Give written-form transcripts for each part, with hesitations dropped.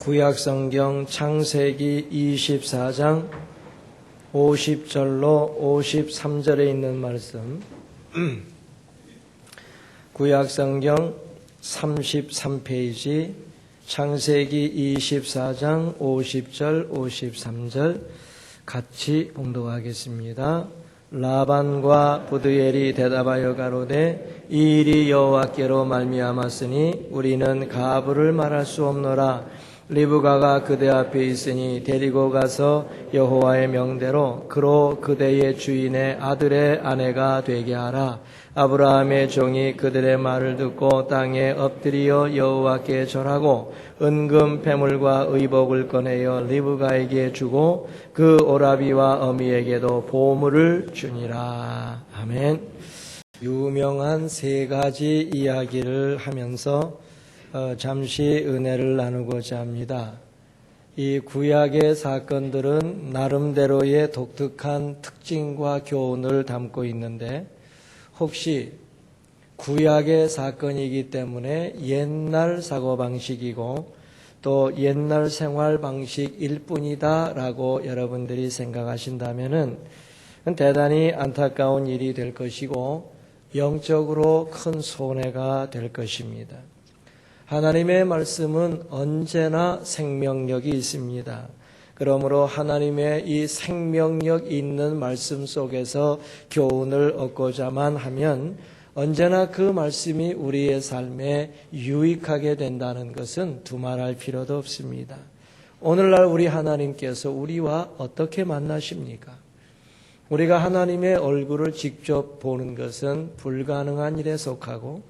구약성경 창세기 24장 50절로 53절에 있는 말씀, 구약성경 33페이지 창세기 24장 50절 53절 같이 봉독하겠습니다. 라반과 부두엘이 대답하여 가로되 이 일이 여호와께로 말미암았으니 우리는 가부를 말할 수 없노라. 리브가가 그대 앞에 있으니 데리고 가서 여호와의 명대로 그로 그대의 주인의 아들의 아내가 되게 하라. 아브라함의 종이 그들의 말을 듣고 땅에 엎드리어 여호와께 절하고 은금 패물과 의복을 꺼내어 리브가에게 주고 그 오라비와 어미에게도 보물을 주니라. 아멘. 유명한 세 가지 이야기를 하면서 잠시 은혜를 나누고자 합니다. 이 구약의 사건들은 나름대로의 독특한 특징과 교훈을 담고 있는데, 혹시 구약의 사건이기 때문에 옛날 사고방식이고 또 옛날 생활방식일 뿐이다 라고 여러분들이 생각하신다면 대단히 안타까운 일이 될 것이고 영적으로 큰 손해가 될 것입니다. 하나님의 말씀은 언제나 생명력이 있습니다. 그러므로 하나님의 이 생명력 있는 말씀 속에서 교훈을 얻고자만 하면 언제나 그 말씀이 우리의 삶에 유익하게 된다는 것은 두말할 필요도 없습니다. 오늘날 우리 하나님께서 우리와 어떻게 만나십니까? 우리가 하나님의 얼굴을 직접 보는 것은 불가능한 일에 속하고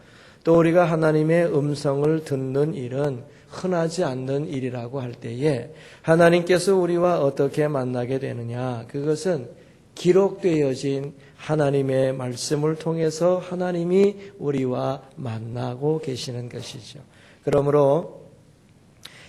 또 우리가 하나님의 음성을 듣는 일은 흔하지 않는 일이라고 할 때에 하나님께서 우리와 어떻게 만나게 되느냐, 그것은 기록되어진 하나님의 말씀을 통해서 하나님이 우리와 만나고 계시는 것이죠. 그러므로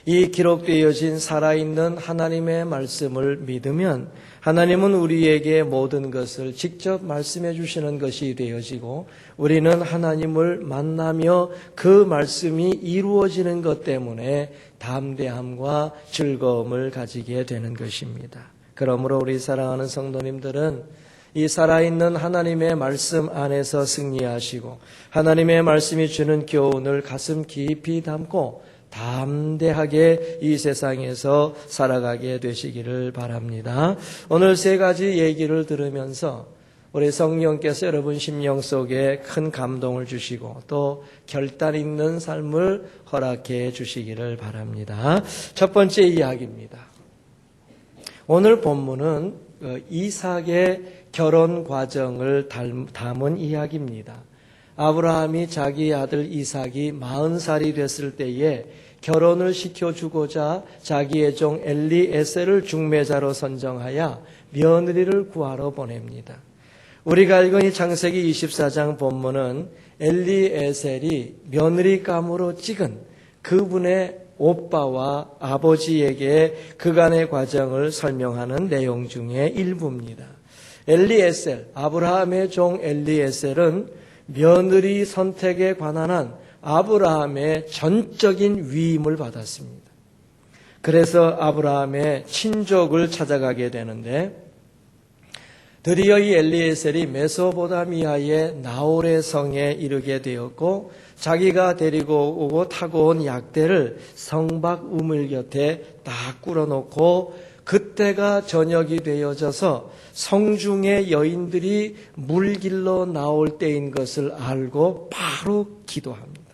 이 기록되어진 살아있는 하나님의 말씀을 믿으면 하나님은 우리에게 모든 것을 직접 말씀해 주시는 것이 되어지고 우리는 하나님을 만나며 그 말씀이 이루어지는 것 때문에 담대함과 즐거움을 가지게 되는 것입니다. 그러므로 우리 사랑하는 성도님들은 이 살아있는 하나님의 말씀 안에서 승리하시고 하나님의 말씀이 주는 교훈을 가슴 깊이 담고 담대하게 이 세상에서 살아가게 되시기를 바랍니다. 오늘 세 가지 얘기를 들으면서 우리 성령께서 여러분 심령 속에 큰 감동을 주시고 또 결단 있는 삶을 허락해 주시기를 바랍니다. 첫 번째 이야기입니다. 오늘 본문은 이삭의 결혼 과정을 담은 이야기입니다. 아브라함이 자기 아들 이삭이 40살이 됐을 때에 결혼을 시켜주고자 자기의 종 엘리에셀을 중매자로 선정하여 며느리를 구하러 보냅니다. 우리가 읽은 이 창세기 24장 본문은 엘리에셀이 며느리감으로 찍은 그분의 오빠와 아버지에게 그간의 과정을 설명하는 내용 중에 일부입니다. 엘리에셀, 아브라함의 종 엘리에셀은 며느리 선택에 관한 한 아브라함의 전적인 위임을 받았습니다. 그래서 아브라함의 친족을 찾아가게 되는데 드디어 이 엘리에셀이 메소포타미아의 나홀의 성에 이르게 되었고 자기가 데리고 오고 타고 온 약대를 성박 우물 곁에 딱 꿇어놓고 그때가 저녁이 되어져서 성중의 여인들이 물길로 나올 때인 것을 알고 바로 기도합니다.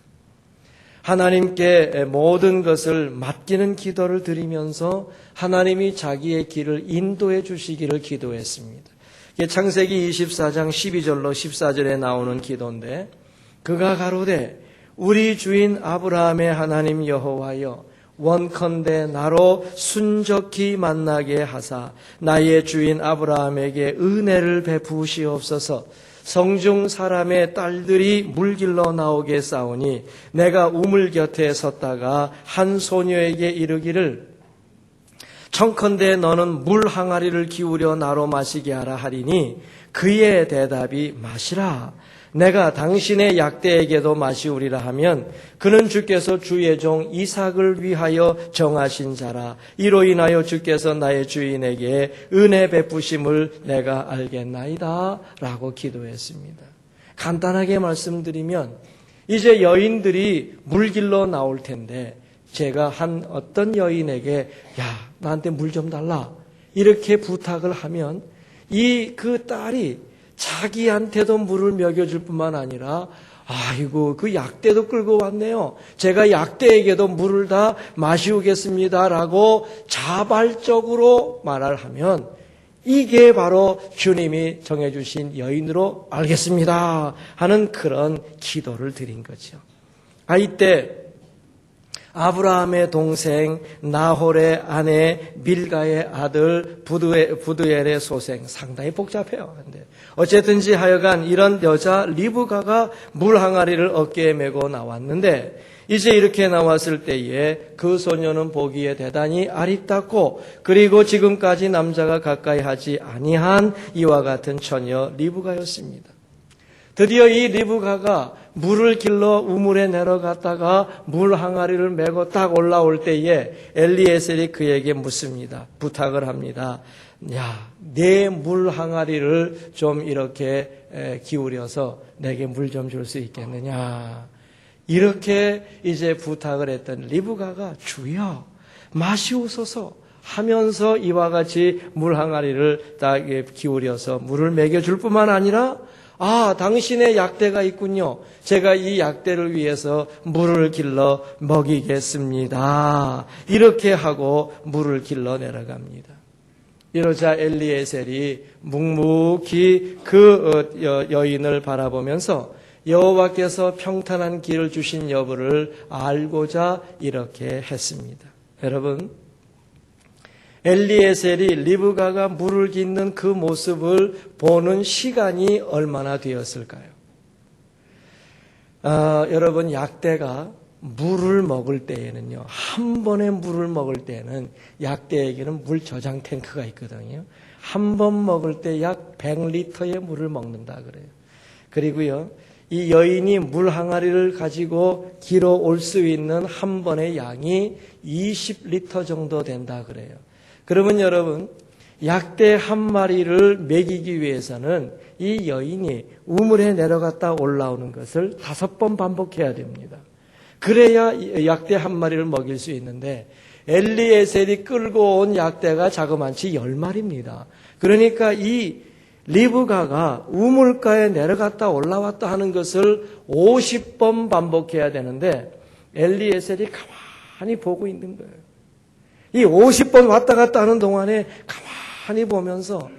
하나님께 모든 것을 맡기는 기도를 드리면서 하나님이 자기의 길을 인도해 주시기를 기도했습니다. 이게 창세기 24장 12절로 14절에 나오는 기도인데 그가 가로되 우리 주인 아브라함의 하나님 여호와여 원컨대 나로 순적히 만나게 하사 나의 주인 아브라함에게 은혜를 베푸시옵소서. 성중 사람의 딸들이 물길로 나오게 싸우니 내가 우물 곁에 섰다가 한 소녀에게 이르기를 청컨대 너는 물 항아리를 기울여 나로 마시게 하라 하리니 그의 대답이 마시라. 내가 당신의 약대에게도 마시우리라 하면 그는 주께서 주의 종 이삭을 위하여 정하신 자라. 이로 인하여 주께서 나의 주인에게 은혜 베푸심을 내가 알겠나이다 라고 기도했습니다. 간단하게 말씀드리면 이제 여인들이 물길로 나올 텐데 제가 한 어떤 여인에게 나한테 물 좀 달라 이렇게 부탁을 하면 그 딸이 자기한테도 물을 먹여줄 뿐만 아니라 아이고 그 약대도 끌고 왔네요. 제가 약대에게도 물을 다 마시우겠습니다 라고 자발적으로 말을 하면 이게 바로 주님이 정해주신 여인으로 알겠습니다 하는 그런 기도를 드린 거죠. 이때 아브라함의 동생 나홀의 아내 밀가의 아들 부두엘의 소생 상당히 복잡해요. 근데 어쨌든지 하여간 이런 여자 리브가가 물 항아리를 어깨에 메고 나왔는데 이제 이렇게 나왔을 때에 그 소녀는 보기에 대단히 아리따고 그리고 지금까지 남자가 가까이 하지 아니한 이와 같은 처녀 리브가였습니다. 드디어 이 리브가가 물을 길러 우물에 내려갔다가 물 항아리를 메고 딱 올라올 때에 엘리에셀이 그에게 묻습니다. 부탁을 합니다. 내 물 항아리를 좀 이렇게 기울여서 내게 물 좀 줄 수 있겠느냐. 이렇게 이제 부탁을 했던 리브가가 주여 마시옵소서 하면서 이와 같이 물 항아리를 딱 기울여서 물을 먹여줄 뿐만 아니라 당신의 약대가 있군요. 제가 이 약대를 위해서 물을 길러 먹이겠습니다. 이렇게 하고 물을 길러 내려갑니다. 이러자 엘리에셀이 묵묵히 그 여인을 바라보면서 여호와께서 평탄한 길을 주신 여부를 알고자 이렇게 했습니다. 여러분, 엘리에셀이 리브가가 물을 깃는 그 모습을 보는 시간이 얼마나 되었을까요? 여러분, 약대가 물을 먹을 때에는요, 한 번에 물을 먹을 때는 약대에게는 물 저장 탱크가 있거든요. 한 번 먹을 때 약 100리터의 물을 먹는다 그래요. 그리고요, 이 여인이 물 항아리를 가지고 길어 올 수 있는 한 번의 양이 20리터 정도 된다 그래요. 그러면 여러분, 약대 한 마리를 먹이기 위해서는 이 여인이 우물에 내려갔다 올라오는 것을 5번 반복해야 됩니다. 그래야 약대 한 마리를 먹일 수 있는데 엘리에셀이 끌고 온 약대가 자그만치 10마리입니다. 그러니까 이 리브가가 우물가에 내려갔다 올라왔다 하는 것을 50번 반복해야 되는데 엘리에셀이 가만히 보고 있는 거예요. 이 50번 왔다 갔다 하는 동안에 가만히 보면서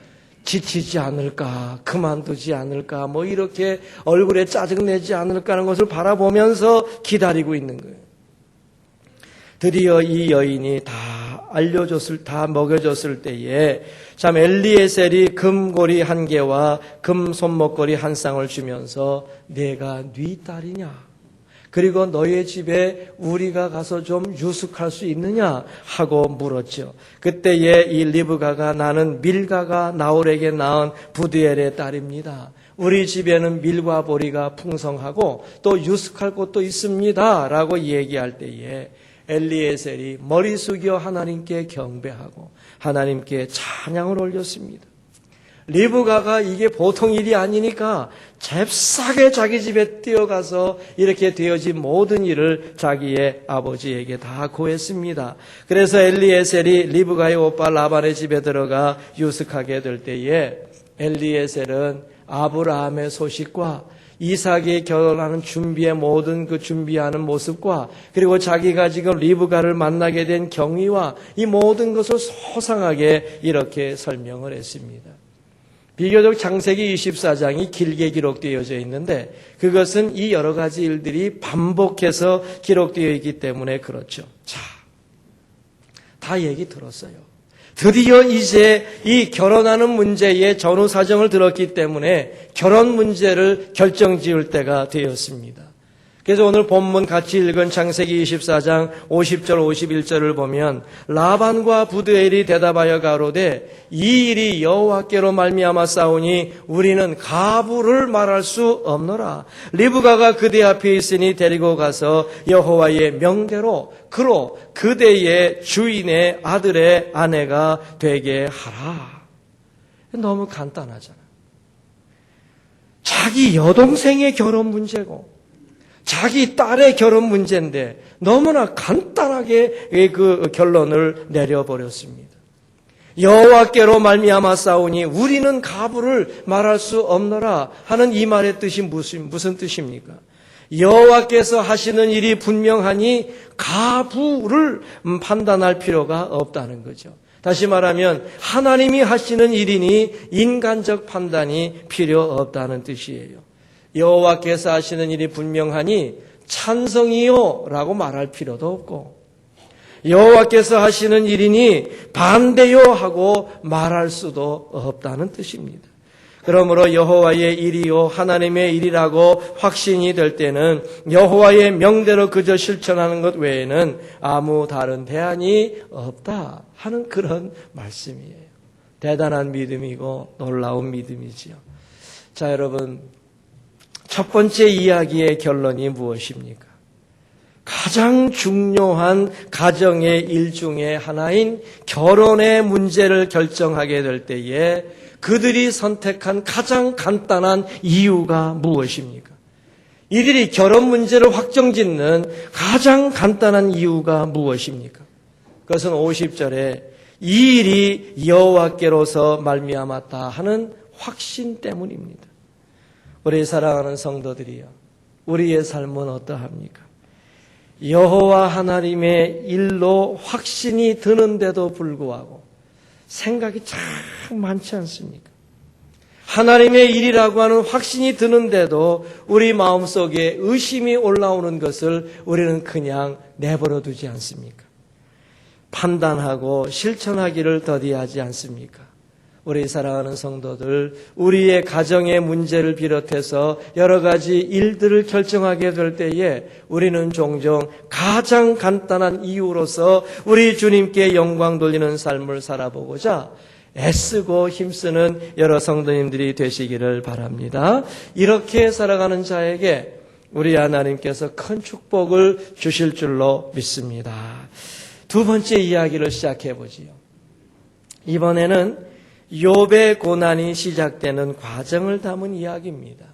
지치지 않을까, 그만두지 않을까, 이렇게 얼굴에 짜증내지 않을까 하는 것을 바라보면서 기다리고 있는 거예요. 드디어 이 여인이 다 먹여줬을 때에 참 엘리에셀이 금고리 1개와 금 손목걸이 1쌍을 주면서 내가 네 딸이냐? 그리고 너의 집에 우리가 가서 좀 유숙할 수 있느냐 하고 물었죠. 그때에 이 리브가가 나는 밀가가 나홀에게 낳은 부두엘의 딸입니다. 우리 집에는 밀과 보리가 풍성하고 또 유숙할 곳도 있습니다 라고 얘기할 때에 엘리에셀이 머리 숙여 하나님께 경배하고 하나님께 찬양을 올렸습니다. 리브가가 이게 보통 일이 아니니까 잽싸게 자기 집에 뛰어가서 이렇게 되어진 모든 일을 자기의 아버지에게 다 고했습니다. 그래서 엘리에셀이 리브가의 오빠 라반의 집에 들어가 유숙하게 될 때에 엘리에셀은 아브라함의 소식과 이삭이 결혼하는 준비의 모든 그 준비하는 모습과 그리고 자기가 지금 리브가를 만나게 된 경위와 이 모든 것을 소상하게 이렇게 설명을 했습니다. 비교적 창세기 24장이 길게 기록되어져 있는데 그것은 이 여러 가지 일들이 반복해서 기록되어 있기 때문에 그렇죠. 자, 다 얘기 들었어요. 드디어 이제 이 결혼하는 문제의 전후 사정을 들었기 때문에 결혼 문제를 결정지을 때가 되었습니다. 그래서 오늘 본문 같이 읽은 창세기 24장 50절 51절을 보면 라반과 부드엘이 대답하여 가로되 이 일이 여호와께로 말미암아 싸우니 우리는 가부를 말할 수 없노라. 리브가가 그대 앞에 있으니 데리고 가서 여호와의 명대로 그로 그대의 주인의 아들의 아내가 되게 하라. 너무 간단하잖아. 자기 여동생의 결혼 문제고 자기 딸의 결혼 문제인데 너무나 간단하게 그 결론을 내려버렸습니다. 여호와께로 말미암아 싸우니 우리는 가부를 말할 수 없노라 하는 이 말의 뜻이 무슨 뜻입니까? 여호와께서 하시는 일이 분명하니 가부를 판단할 필요가 없다는 거죠. 다시 말하면 하나님이 하시는 일이니 인간적 판단이 필요 없다는 뜻이에요. 여호와께서 하시는 일이 분명하니 찬성이요 라고 말할 필요도 없고 여호와께서 하시는 일이니 반대요 하고 말할 수도 없다는 뜻입니다. 그러므로 여호와의 일이요 하나님의 일이라고 확신이 될 때는 여호와의 명대로 그저 실천하는 것 외에는 아무 다른 대안이 없다 하는 그런 말씀이에요. 대단한 믿음이고 놀라운 믿음이지요. 자, 여러분, 첫 번째 이야기의 결론이 무엇입니까? 가장 중요한 가정의 일 중에 하나인 결혼의 문제를 결정하게 될 때에 그들이 선택한 가장 간단한 이유가 무엇입니까? 이들이 결혼 문제를 확정짓는 가장 간단한 이유가 무엇입니까? 그것은 50절에 이 일이 여호와께로서 말미암았다 하는 확신 때문입니다. 우리 사랑하는 성도들이요, 우리의 삶은 어떠합니까? 여호와 하나님의 일로 확신이 드는데도 불구하고 생각이 참 많지 않습니까? 하나님의 일이라고 하는 확신이 드는데도 우리 마음속에 의심이 올라오는 것을 우리는 그냥 내버려 두지 않습니까? 판단하고 실천하기를 더디하지 않습니까? 우리 사랑하는 성도들, 우리의 가정의 문제를 비롯해서 여러 가지 일들을 결정하게 될 때에 우리는 종종 가장 간단한 이유로서 우리 주님께 영광 돌리는 삶을 살아보고자 애쓰고 힘쓰는 여러 성도님들이 되시기를 바랍니다. 이렇게 살아가는 자에게 우리 하나님께서 큰 축복을 주실 줄로 믿습니다. 두 번째 이야기를 시작해 보지요. 이번에는 욥의 고난이 시작되는 과정을 담은 이야기입니다.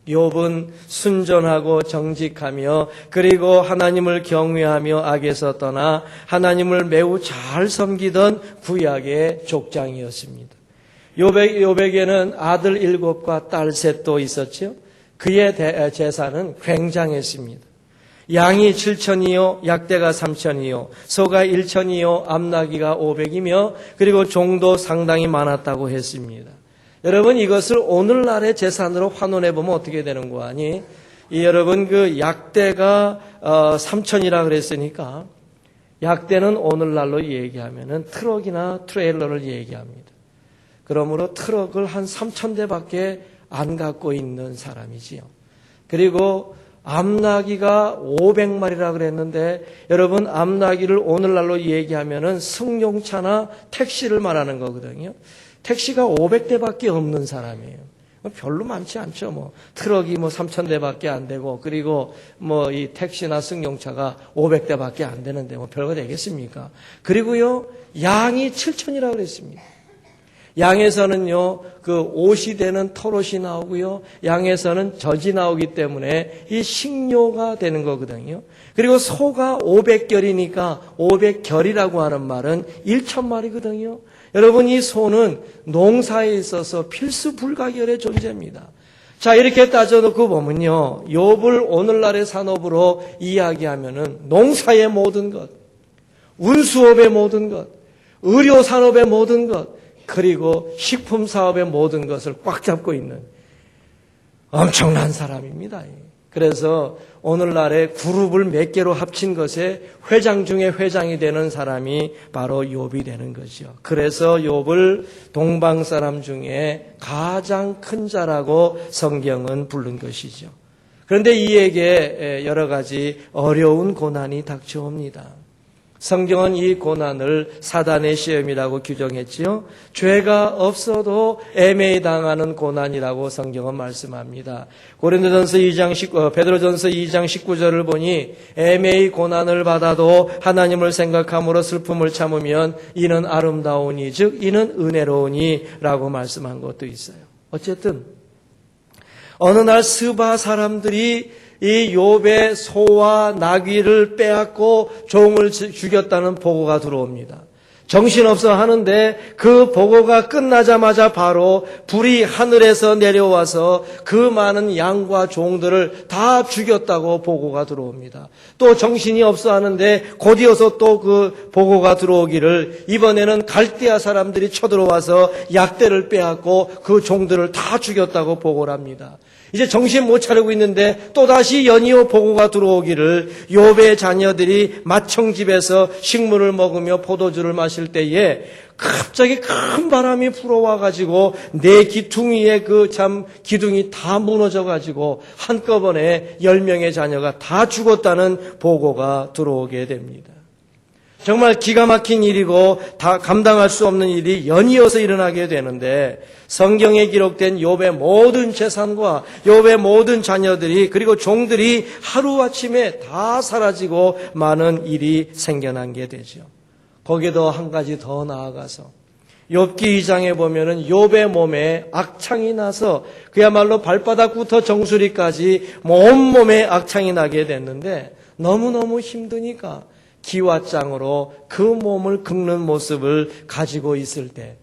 욥은 순전하고 정직하며 그리고 하나님을 경외하며 악에서 떠나 하나님을 매우 잘 섬기던 구약의 족장이었습니다. 욥에게는 아들 7과 딸 3도 있었죠. 그의 재산은 굉장했습니다. 양이 7,000이요, 약대가 3,000이요, 소가 1,000이요, 암나귀가 500이며 그리고 종도 상당히 많았다고 했습니다. 여러분, 이것을 오늘날의 재산으로 환원해 보면 어떻게 되는 거 아니? 여러분, 그 약대가 3,000이라 그랬으니까 약대는 오늘날로 얘기하면은 트럭이나 트레일러를 얘기합니다. 그러므로 트럭을 한 3,000대밖에 안 갖고 있는 사람이지요. 그리고 암나귀가 500마리라 그랬는데 여러분, 암나귀를 오늘날로 얘기하면은 승용차나 택시를 말하는 거거든요. 택시가 500대밖에 없는 사람이에요. 별로 많지 않죠. 트럭이 3,000대밖에 안 되고 그리고 이 택시나 승용차가 500대밖에 안 되는데 별거 되겠습니까? 그리고요, 양이 7,000이라고 그랬습니다. 양에서는요, 그 옷이 되는 털옷이 나오고요, 양에서는 젖이 나오기 때문에 이 식료가 되는 거거든요. 그리고 소가 500결이니까 500결이라고 하는 말은 1,000마리거든요. 여러분, 이 소는 농사에 있어서 필수 불가결의 존재입니다. 자, 이렇게 따져놓고 보면요, 욥을 오늘날의 산업으로 이야기하면은 농사의 모든 것, 운수업의 모든 것, 의료산업의 모든 것, 그리고 식품 사업의 모든 것을 꽉 잡고 있는 엄청난 사람입니다. 그래서 오늘날의 그룹을 몇 개로 합친 것에 회장 중에 회장이 되는 사람이 바로 욥이 되는 거죠. 그래서 욥을 동방 사람 중에 가장 큰 자라고 성경은 부른 것이죠. 그런데 이에게 여러 가지 어려운 고난이 닥쳐옵니다. 성경은 이 고난을 사단의 시험이라고 규정했지요. 죄가 없어도 애매히 당하는 고난이라고 성경은 말씀합니다. 베드로전서 2장 19절을 보니 애매히 고난을 받아도 하나님을 생각함으로 슬픔을 참으면 이는 아름다우니 즉 이는 은혜로우니 라고 말씀한 것도 있어요. 어쨌든 어느 날 스바 사람들이 이 욥의 소와 나귀를 빼앗고 종을 죽였다는 보고가 들어옵니다. 정신없어 하는데 그 보고가 끝나자마자 바로 불이 하늘에서 내려와서 그 많은 양과 종들을 다 죽였다고 보고가 들어옵니다. 또 정신이 없어 하는데 곧이어서 또 그 보고가 들어오기를 이번에는 갈대아 사람들이 쳐들어와서 약대를 빼앗고 그 종들을 다 죽였다고 보고를 합니다. 이제 정신 못 차리고 있는데 또다시 연이어 보고가 들어오기를 욥의 자녀들이 마청집에서 식물을 먹으며 포도주를 마실 때에 갑자기 큰 바람이 불어와가지고 내 기둥이에 그 참 기둥이 다 무너져가지고 한꺼번에 10명의 자녀가 다 죽었다는 보고가 들어오게 됩니다. 정말 기가 막힌 일이고 다 감당할 수 없는 일이 연이어서 일어나게 되는데 성경에 기록된 욥의 모든 재산과 욥의 모든 자녀들이 그리고 종들이 하루아침에 다 사라지고 많은 일이 생겨난 게 되죠. 거기에도 한 가지 더 나아가서 욥기 2장에 보면은 욥의 몸에 악창이 나서 그야말로 발바닥부터 정수리까지 온몸에 악창이 나게 됐는데 너무너무 힘드니까 기와장으로 그 몸을 긁는 모습을 가지고 있을 때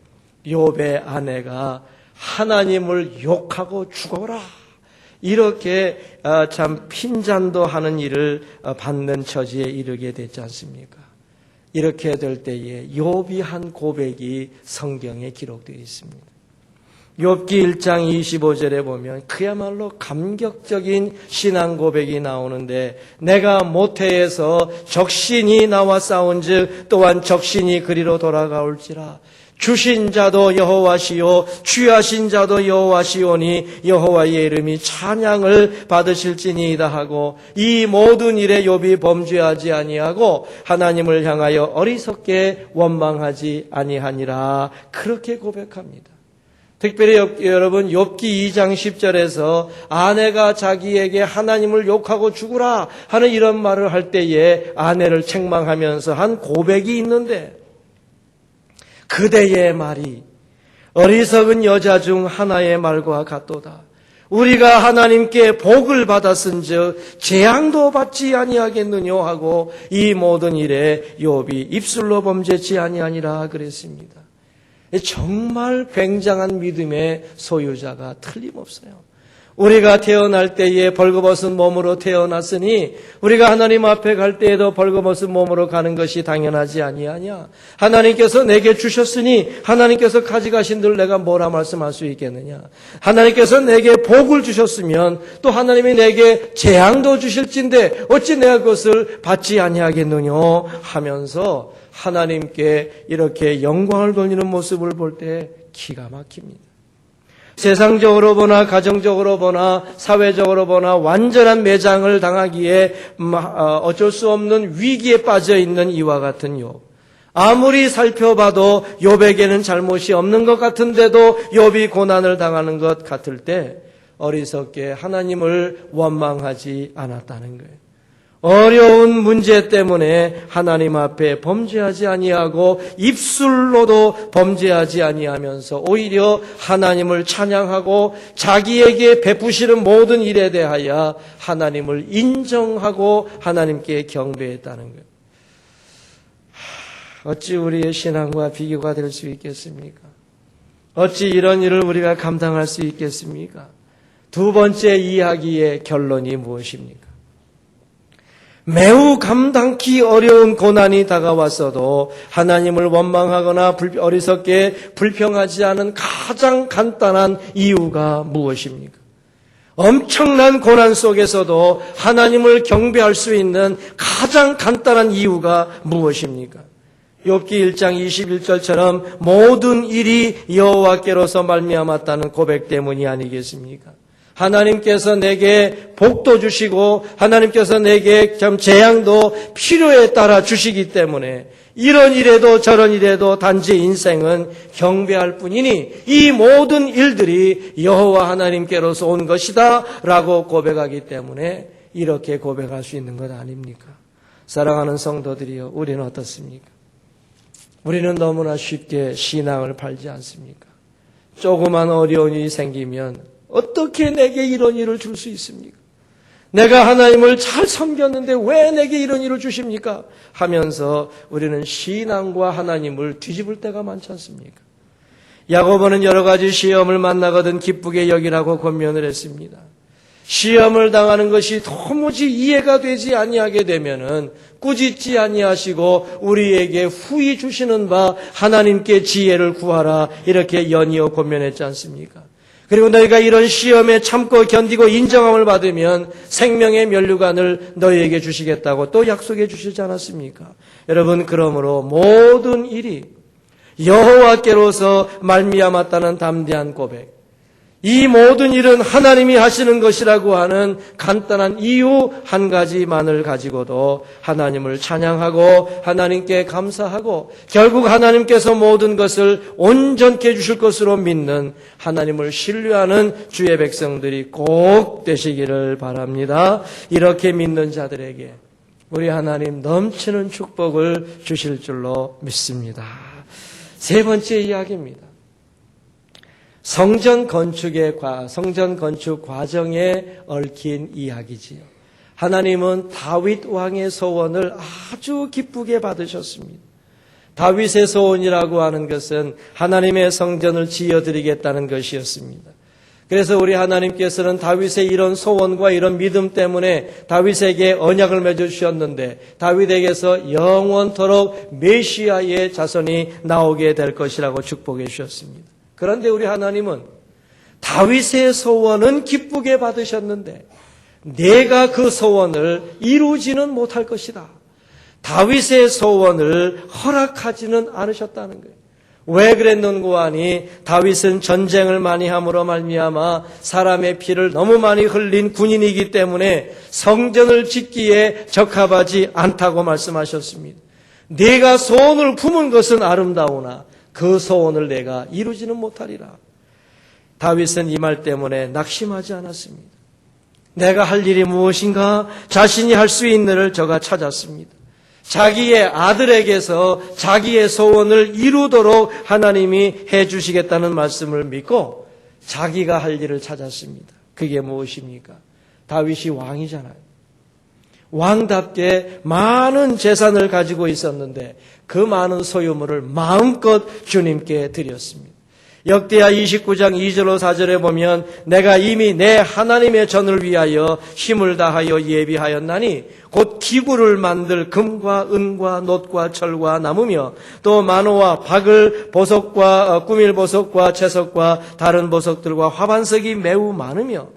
욥의 아내가 하나님을 욕하고 죽어라 이렇게 참 핀잔도 하는 일을 받는 처지에 이르게 됐지 않습니까? 이렇게 될 때에 욥이 한 고백이 성경에 기록되어 있습니다. 욥기 1장 25절에 보면 그야말로 감격적인 신앙 고백이 나오는데 내가 모태에서 적신이 나와 싸운즉 또한 적신이 그리로 돌아가올지라 주신 자도 여호와시요 취하신 자도 여호와시오니 여호와의 이름이 찬양을 받으실지니이다 하고 이 모든 일에 욥이 범죄하지 아니하고 하나님을 향하여 어리석게 원망하지 아니하니라 그렇게 고백합니다. 특별히 여러분 욥기 2장 10절에서 아내가 자기에게 하나님을 욕하고 죽으라 하는 이런 말을 할 때에 아내를 책망하면서 한 고백이 있는데 그대의 말이 어리석은 여자 중 하나의 말과 같도다. 우리가 하나님께 복을 받았은즉 재앙도 받지 아니하겠느냐 하고 이 모든 일에 욥이 입술로 범죄치 아니하니라 그랬습니다. 정말 굉장한 믿음의 소유자가 틀림없어요. 우리가 태어날 때에 벌거벗은 몸으로 태어났으니 우리가 하나님 앞에 갈 때에도 벌거벗은 몸으로 가는 것이 당연하지 아니하냐. 하나님께서 내게 주셨으니 하나님께서 가져가신 들 내가 뭐라 말씀할 수 있겠느냐. 하나님께서 내게 복을 주셨으면 또 하나님이 내게 재앙도 주실진데 어찌 내가 그것을 받지 아니하겠느냐 하면서 하나님께 이렇게 영광을 돌리는 모습을 볼 때 기가 막힙니다. 세상적으로 보나 가정적으로 보나 사회적으로 보나 완전한 매장을 당하기에 어쩔 수 없는 위기에 빠져 있는 이와 같은 욥. 아무리 살펴봐도 욥에게는 잘못이 없는 것 같은데도 욥이 고난을 당하는 것 같을 때 어리석게 하나님을 원망하지 않았다는 거예요. 어려운 문제 때문에 하나님 앞에 범죄하지 아니하고 입술로도 범죄하지 아니하면서 오히려 하나님을 찬양하고 자기에게 베푸시는 모든 일에 대하여 하나님을 인정하고 하나님께 경배했다는 거예요. 어찌 우리의 신앙과 비교가 될 수 있겠습니까? 어찌 이런 일을 우리가 감당할 수 있겠습니까? 두 번째 이야기의 결론이 무엇입니까? 매우 감당기 어려운 고난이 다가왔어도 하나님을 원망하거나 어리석게 불평하지 않은 가장 간단한 이유가 무엇입니까? 엄청난 고난 속에서도 하나님을 경배할 수 있는 가장 간단한 이유가 무엇입니까? 욥기 1장 21절처럼 모든 일이 여호와께로서 말미암았다는 고백 때문이 아니겠습니까? 하나님께서 내게 복도 주시고 하나님께서 내게 좀 재앙도 필요에 따라 주시기 때문에 이런 일에도 저런 일에도 단지 인생은 경배할 뿐이니 이 모든 일들이 여호와 하나님께로서 온 것이다 라고 고백하기 때문에 이렇게 고백할 수 있는 것 아닙니까? 사랑하는 성도들이여, 우리는 어떻습니까? 우리는 너무나 쉽게 신앙을 팔지 않습니까? 조그만 어려운 일이 생기면 어떻게 내게 이런 일을 줄 수 있습니까? 내가 하나님을 잘 섬겼는데 왜 내게 이런 일을 주십니까? 하면서 우리는 신앙과 하나님을 뒤집을 때가 많지 않습니까? 야고보는 여러 가지 시험을 만나거든 기쁘게 여기라고 권면을 했습니다. 시험을 당하는 것이 도무지 이해가 되지 아니하게 되면은 꾸짖지 아니하시고 우리에게 후히 주시는 바 하나님께 지혜를 구하라, 이렇게 연이어 권면했지 않습니까? 그리고 너희가 이런 시험에 참고 견디고 인정함을 받으면 생명의 면류관을 너희에게 주시겠다고 또 약속해 주시지 않았습니까? 여러분, 그러므로 모든 일이 여호와께로서 말미암았다는 담대한 고백, 이 모든 일은 하나님이 하시는 것이라고 하는 간단한 이유 한 가지만을 가지고도 하나님을 찬양하고 하나님께 감사하고 결국 하나님께서 모든 것을 온전케 해주실 것으로 믿는, 하나님을 신뢰하는 주의 백성들이 꼭 되시기를 바랍니다. 이렇게 믿는 자들에게 우리 하나님 넘치는 축복을 주실 줄로 믿습니다. 세 번째 이야기입니다. 성전 건축 과정에 얽힌 이야기지요. 하나님은 다윗 왕의 소원을 아주 기쁘게 받으셨습니다. 다윗의 소원이라고 하는 것은 하나님의 성전을 지어드리겠다는 것이었습니다. 그래서 우리 하나님께서는 다윗의 이런 소원과 이런 믿음 때문에 다윗에게 언약을 맺어주셨는데 다윗에게서 영원토록 메시아의 자손이 나오게 될 것이라고 축복해 주셨습니다. 그런데 우리 하나님은 다윗의 소원은 기쁘게 받으셨는데 내가 그 소원을 이루지는 못할 것이다. 다윗의 소원을 허락하지는 않으셨다는 거예요. 왜 그랬는고 하니 다윗은 전쟁을 많이 함으로 말미암아 사람의 피를 너무 많이 흘린 군인이기 때문에 성전을 짓기에 적합하지 않다고 말씀하셨습니다. 네가 소원을 품은 것은 아름다우나 그 소원을 내가 이루지는 못하리라. 다윗은 이 말 때문에 낙심하지 않았습니다. 내가 할 일이 무엇인가 자신이 할 수 있는 일을 저가 찾았습니다. 자기의 아들에게서 자기의 소원을 이루도록 하나님이 해주시겠다는 말씀을 믿고 자기가 할 일을 찾았습니다. 그게 무엇입니까? 다윗이 왕이잖아요. 왕답게 많은 재산을 가지고 있었는데 그 많은 소유물을 마음껏 주님께 드렸습니다. 역대하 29장 2절로 4절에 보면 내가 이미 내 하나님의 전을 위하여 힘을 다하여 예비하였나니 곧 기구를 만들 금과 은과 놋과 철과 나무며 또 만호와 박을 보석과 꾸밀 보석과 채석과 다른 보석들과 화반석이 매우 많으며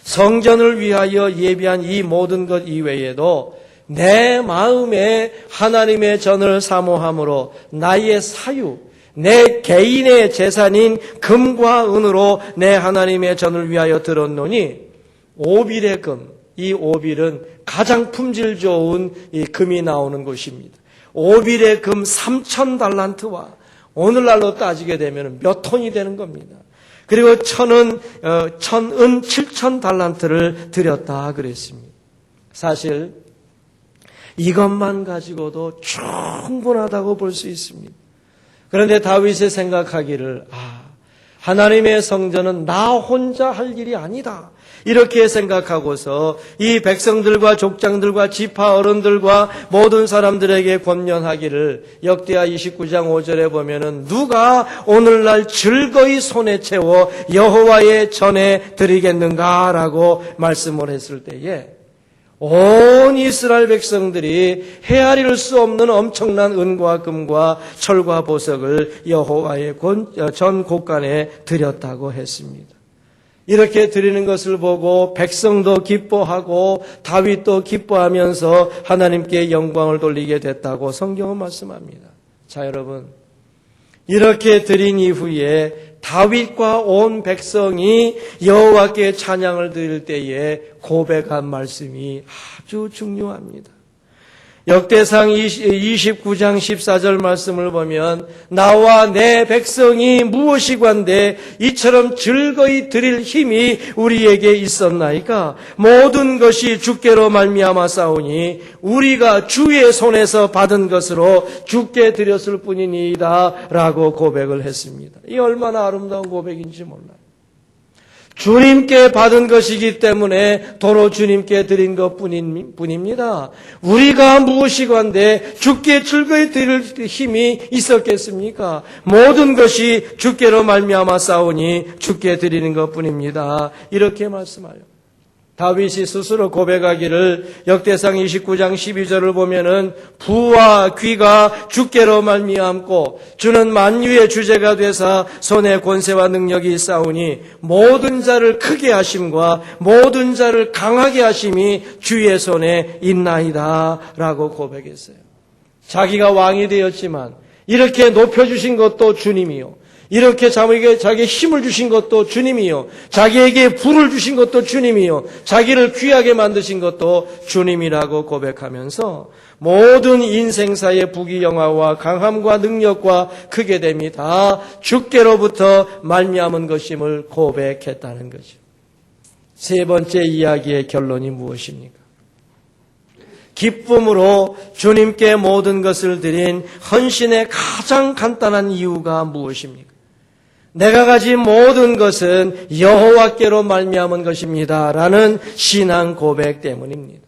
성전을 위하여 예비한 이 모든 것 이외에도 내 마음에 하나님의 전을 사모함으로 나의 사유, 내 개인의 재산인 금과 은으로 내 하나님의 전을 위하여 들었노니 오빌의 금, 이 오빌은 가장 품질 좋은 이 금이 나오는 곳입니다. 오빌의 금 3,000달란트와 오늘날로 따지게 되면 몇 톤이 되는 겁니다. 그리고 천은 7,000달란트를 드렸다 그랬습니다. 사실 이것만 가지고도 충분하다고 볼 수 있습니다. 그런데 다윗이 생각하기를 하나님의 성전은 나 혼자 할 일이 아니다. 이렇게 생각하고서 이 백성들과 족장들과 지파 어른들과 모든 사람들에게 권면하기를 역대하 29장 5절에 보면은 누가 오늘날 즐거이 손에 채워 여호와의 전에 드리겠는가라고 말씀을 했을 때에 온 이스라엘 백성들이 헤아릴 수 없는 엄청난 은과 금과 철과 보석을 여호와의 전 곳간에 드렸다고 했습니다. 이렇게 드리는 것을 보고 백성도 기뻐하고 다윗도 기뻐하면서 하나님께 영광을 돌리게 됐다고 성경은 말씀합니다. 자, 여러분, 이렇게 드린 이후에 다윗과 온 백성이 여호와께 찬양을 드릴 때에 고백한 말씀이 아주 중요합니다. 역대상 29장 14절 말씀을 보면 나와 내 백성이 무엇이관데 이처럼 즐거이 드릴 힘이 우리에게 있었나이까 모든 것이 주께로 말미암아 싸우니 우리가 주의 손에서 받은 것으로 주께 드렸을 뿐이니이다 라고 고백을 했습니다. 이 얼마나 아름다운 고백인지 몰라요. 주님께 받은 것이기 때문에 도로 주님께 드린 것뿐입니다. 우리가 무엇이건데 주께 즐거이 드릴 힘이 있었겠습니까? 모든 것이 주께로 말미암아 싸우니 주께 드리는 것뿐입니다. 이렇게 말씀하여 다윗이 스스로 고백하기를 역대상 29장 12절을 보면은 부와 귀가 주께로 말미암고 주는 만유의 주제가 되사 손에 권세와 능력이 있사오니 모든 자를 크게 하심과 모든 자를 강하게 하심이 주의 손에 있나이다 라고 고백했어요. 자기가 왕이 되었지만 이렇게 높여주신 것도 주님이요, 이렇게 자기에게 힘을 주신 것도 주님이요, 자기에게 부를 주신 것도 주님이요, 자기를 귀하게 만드신 것도 주님이라고 고백하면서 모든 인생사의 부귀영화와 강함과 능력과 크게 됨이 다 주께로부터 말미암은 것임을 고백했다는 거죠. 세 번째 이야기의 결론이 무엇입니까? 기쁨으로 주님께 모든 것을 드린 헌신의 가장 간단한 이유가 무엇입니까? 내가 가진 모든 것은 여호와께로 말미암은 것입니다 라는 신앙 고백 때문입니다.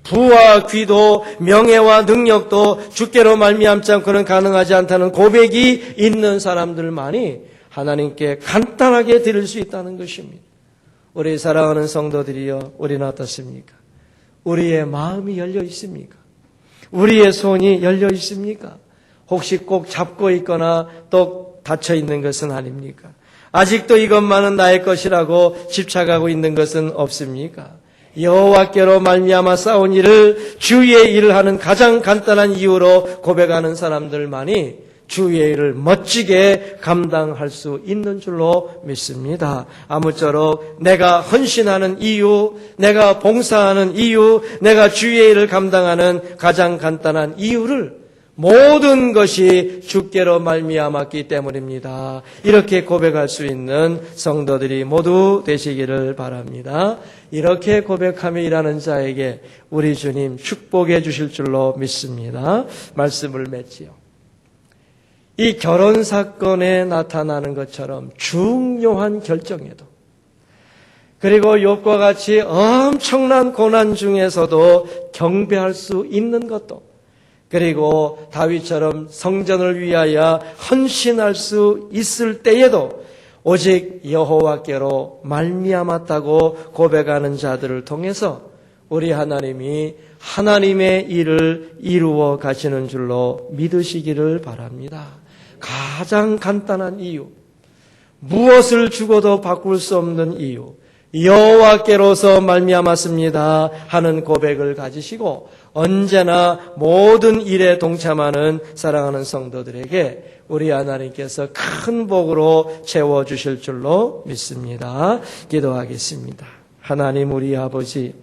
부와 귀도 명예와 능력도 주께로 말미암지 않고는 가능하지 않다는 고백이 있는 사람들만이 하나님께 간단하게 드릴 수 있다는 것입니다. 우리 사랑하는 성도들이여, 우리는 어떻습니까? 우리의 마음이 열려 있습니까? 우리의 손이 열려 있습니까? 혹시 꼭 잡고 있거나 또 닫혀 있는 것은 아닙니까? 아직도 이것만은 나의 것이라고 집착하고 있는 것은 없습니까? 여호와께로 말미암아 싸운 일을 주의 일을 하는 가장 간단한 이유로 고백하는 사람들만이 주의 일을 멋지게 감당할 수 있는 줄로 믿습니다. 아무쪼록 내가 헌신하는 이유, 내가 봉사하는 이유, 내가 주의 일을 감당하는 가장 간단한 이유를 모든 것이 주께로 말미암았기 때문입니다. 이렇게 고백할 수 있는 성도들이 모두 되시기를 바랍니다. 이렇게 고백하며 일하는 자에게 우리 주님 축복해 주실 줄로 믿습니다. 말씀을 맺지요. 이 결혼 사건에 나타나는 것처럼 중요한 결정에도, 그리고 욥과 같이 엄청난 고난 중에서도 경배할 수 있는 것도, 그리고 다윗처럼 성전을 위하여 헌신할 수 있을 때에도 오직 여호와께로 말미암았다고 고백하는 자들을 통해서 우리 하나님이 하나님의 일을 이루어 가시는 줄로 믿으시기를 바랍니다. 가장 간단한 이유, 무엇을 주고도 바꿀 수 없는 이유, 여호와께로서 말미암았습니다 하는 고백을 가지시고 언제나 모든 일에 동참하는 사랑하는 성도들에게 우리 하나님께서 큰 복으로 채워주실 줄로 믿습니다. 기도하겠습니다. 하나님, 우리 아버지,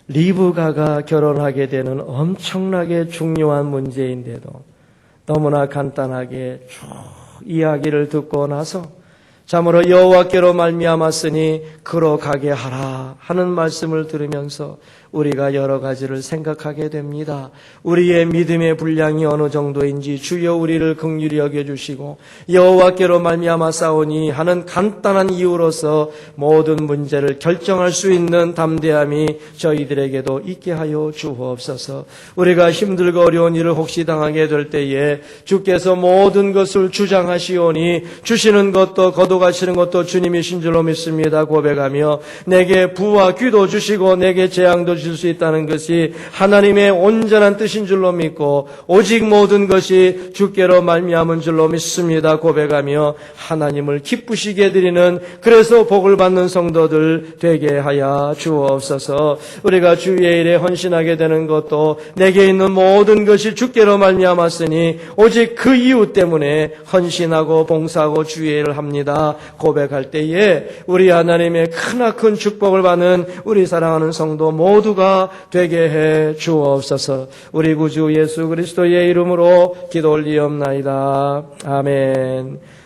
리브가가 결혼하게 되는 엄청나게 중요한 문제인데도 너무나 간단하게 쭉 이야기를 듣고 나서 참으로 여호와께로 말미암았으니 그로 가게 하라 하는 말씀을 들으면서 우리가 여러 가지를 생각하게 됩니다. 우리의 믿음의 분량이 어느 정도인지 주여 우리를 긍휼히 여겨주시고 여호와께로 말미암아 싸우니 하는 간단한 이유로서 모든 문제를 결정할 수 있는 담대함이 저희들에게도 있게 하여 주옵소서. 우리가 힘들고 어려운 일을 혹시 당하게 될 때에 주께서 모든 것을 주장하시오니 주시는 것도 거둬가시는 것도 주님이신 줄로 믿습니다 고백하며 내게 부와 귀도 주시고 내게 재앙도 주실 수 있다는 것이 하나님의 온전한 뜻인 줄로 믿고 오직 모든 것이 주께로 말미암은 줄로 믿습니다 고백하며 하나님을 기쁘시게 드리는, 그래서 복을 받는 성도들 되게 하여 주옵소서. 우리가 주의 일에 헌신하게 되는 것도 내게 있는 모든 것이 주께로 말미암았으니 오직 그 이유 때문에 헌신하고 봉사하고 주의 일을 합니다 고백할 때에 우리 하나님의 크나큰 축복을 받는 우리 사랑하는 성도 모두가 되게 해 주옵소서. 우리 구주 예수 그리스도의 이름으로 기도 올리옵나이다. 아멘.